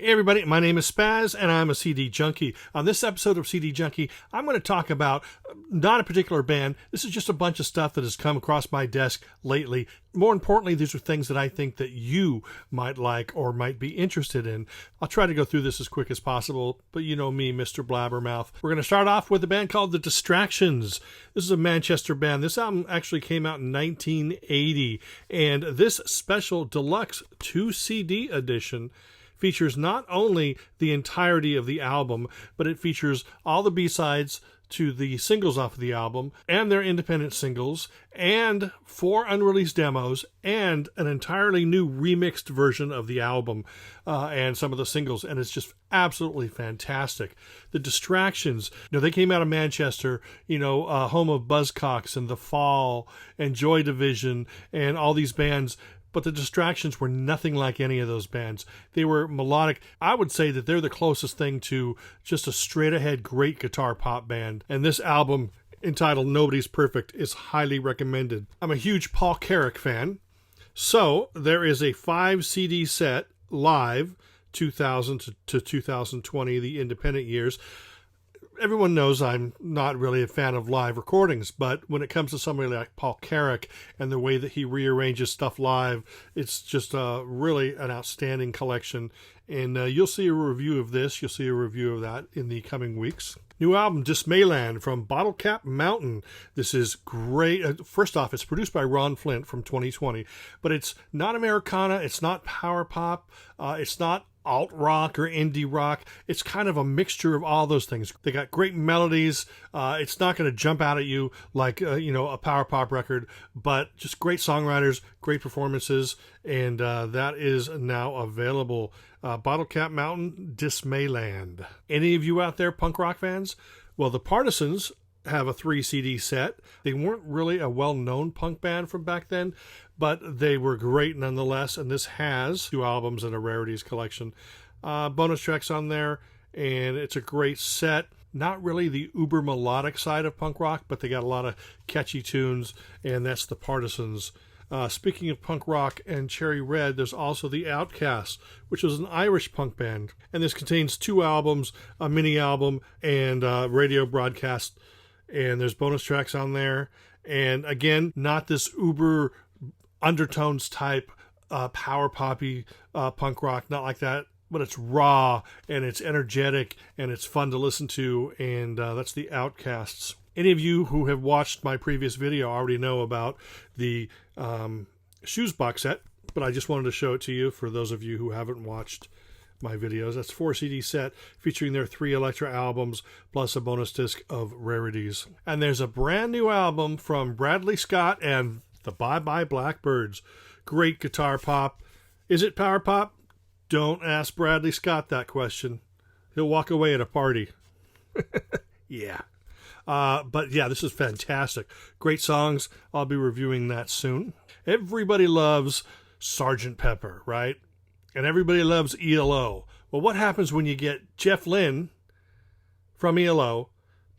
Hey everybody, my name is SPAZ and I'm a CD junkie. On this episode of CD Junkie, I'm going to talk about not a particular band. This is just a bunch of stuff that has come across my desk lately. More importantly, these are things that I think that you might like or might be interested in. I'll try to go through this as quick as possible, but you know me, Mr. Blabbermouth. We're going to start off with a band called The Distractions. This is a Manchester band. This album actually came out in 1980, and this special deluxe 2-CD edition features not only the entirety of the album, but it features all the B-sides to the singles off of the album, and their independent singles, and 4 unreleased demos, and an entirely new remixed version of the album, and some of the singles, and it's just absolutely fantastic. The Distractions, they came out of Manchester, home of Buzzcocks and The Fall, and Joy Division, and all these bands. But the Distractions were nothing like any of those bands. They were melodic. I would say that they're the closest thing to just a straight-ahead great guitar pop band. And this album, entitled Nobody's Perfect, is highly recommended. I'm a huge Paul Carrack fan. So there is a 5-CD set live, 2000 to 2020, the independent years. Everyone knows I'm not really a fan of live recordings, but when it comes to somebody like Paul Carrack and the way that he rearranges stuff live, it's just really an outstanding collection. And you'll see a review of this. You'll see a review of that in the coming weeks. New album, Dismayland, from Bottlecap Mountain. This is great. First off, it's produced by Ron Flint from 2020, but it's not Americana. It's not power pop. It's not alt rock or indie rock. It's kind of a mixture of all those things. They got great melodies. It's not going to jump out at you like a power pop record, but just great songwriters, great performances, and that is now available. Bottlecap Mountain, Dismayland. Any of you out there punk rock fans? Well, the Partisans have a 3-CD set. They weren't really a well-known punk band from back then, but they were great nonetheless, and this has 2 albums and a rarities collection. Bonus tracks on there, and it's a great set. Not really the uber melodic side of punk rock, but they got a lot of catchy tunes, and that's the Partisans. Speaking of punk rock and Cherry Red, there's also the OUTCASTS, which was an Irish punk band, and this contains 2 albums, a mini album, and radio broadcast, and there's bonus tracks on there. And again, not this uber undertones type power poppy punk rock, not like that, but it's raw and it's energetic and it's fun to listen to, and that's the OUTCASTS. Any of you who have watched my previous video already know about the Shoes box set, but I just wanted to show it to you for those of you who haven't watched my videos. That's 4-CD set featuring their 3 Elektra albums plus a bonus disc of rarities. And there's a brand new album from Bradley Scott and the BYE BYE Blackbirds. Great guitar pop. Is it power pop? Don't ask Bradley Scott that question. He'll walk away at a party. Yeah. But yeah, this is fantastic. Great songs. I'll be reviewing that soon. Everybody loves Sgt. Pepper, right? And everybody loves ELO. Well, what happens when you get Jeff Lynne from ELO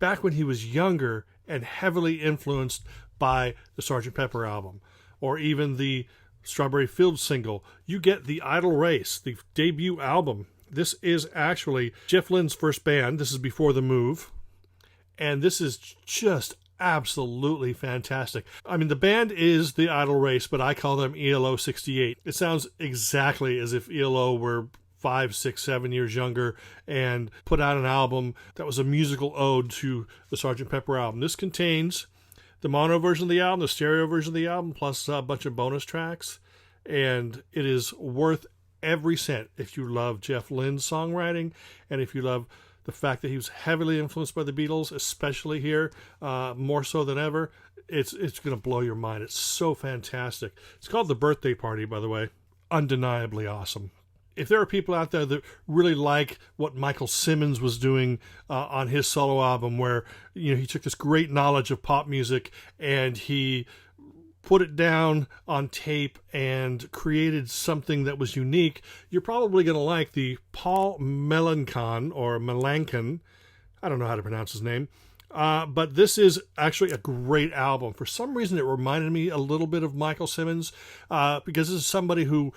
back when he was younger and heavily influenced by the Sgt. Pepper album, or even the Strawberry Fields single? You get the Idle Race, the debut album. This is actually Jeff Lynne's first band. This is before the move. And this is just absolutely fantastic. I mean, the band is the Idle Race, but I call them ELO 68. It sounds exactly as if ELO were 5, 6, 7 years younger and put out an album that was a musical ode to the Sgt. Pepper album. This contains the mono version of the album, the stereo version of the album, plus a bunch of bonus tracks. And it is worth every cent if you love Jeff Lynne's songwriting, and if you love the fact that he was heavily influenced by the Beatles, especially here, more so than ever. It's going to blow your mind. It's so fantastic. It's called The Birthday Party, by the way. Undeniably awesome. If there are people out there that really like what Michael Simmons was doing on his solo album, where he took this great knowledge of pop music and he put it down on tape and created something that was unique, you're probably going to like the Paul MELANCON, or MELANCON, I don't know how to pronounce his name, But this is actually a great album. For some reason, it reminded me a little bit of Michael Simmons, because this is somebody who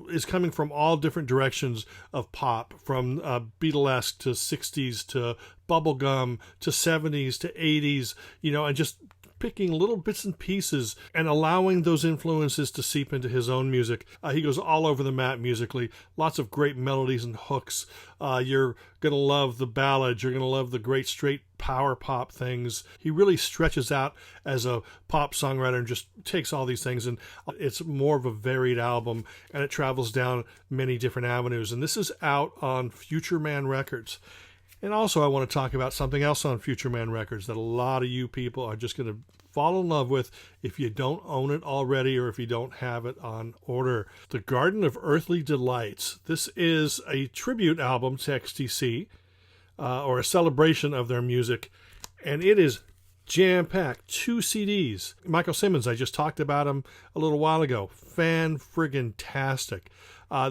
is coming from all different directions of pop, from Beatlesque to 60s to bubblegum to 70s to 80s, and just picking little bits and pieces and allowing those influences to seep into his own music. He goes all over the map musically. Lots of great melodies and hooks. You're going to love the ballads. You're going to love the great straight power pop things. He really stretches out as a pop songwriter and just takes all these things, and it's more of a varied album, and it travels down many different avenues. And this is out on Future Man Records. And also, I want to talk about something else on Future Man Records that a lot of you people are just going to fall in love with if you don't own it already or if you don't have it on order. The Garden of Earthly Delights. This is a tribute album to XTC, or a celebration of their music, and it is jam-packed. 2 CDs. Michael Simmons, I just talked about him a little while ago. Fan-friggin-tastic.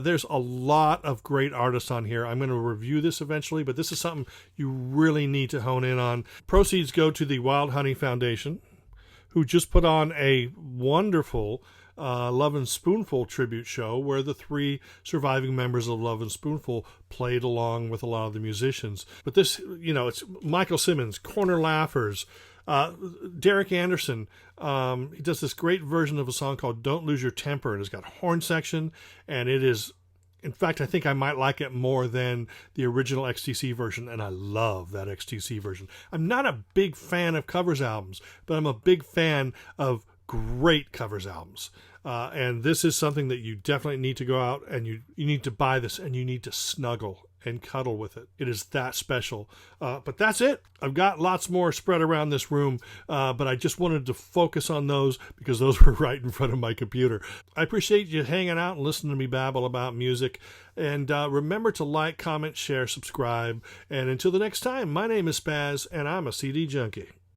There's a lot of great artists on here. I'm going to review this eventually, but this is something you really need to hone in on. Proceeds go to the Wild Honey Foundation, who just put on a wonderful Love and Spoonful tribute show where the 3 surviving members of Love and Spoonful played along with a lot of the musicians. But this, it's Michael Simmons, Corner Laughers, Derek Anderson. He does this great version of a song called Don't Lose Your Temper, and it's got horn section, and it is, in fact, I think I might like it more than the original XTC version, and I love that XTC version. I'm not a big fan of covers albums, but I'm a big fan of great covers albums. And this is something that you definitely need to go out and you need to buy this, and you need to snuggle and cuddle with it. It is that special. But that's it. I've got lots more spread around this room, but I just wanted to focus on those because those were right in front of my computer. I appreciate you hanging out and listening to me babble about music. And remember to like, comment, share, subscribe. And until the next time, my name is SPAZ, and I'm a CD junkie.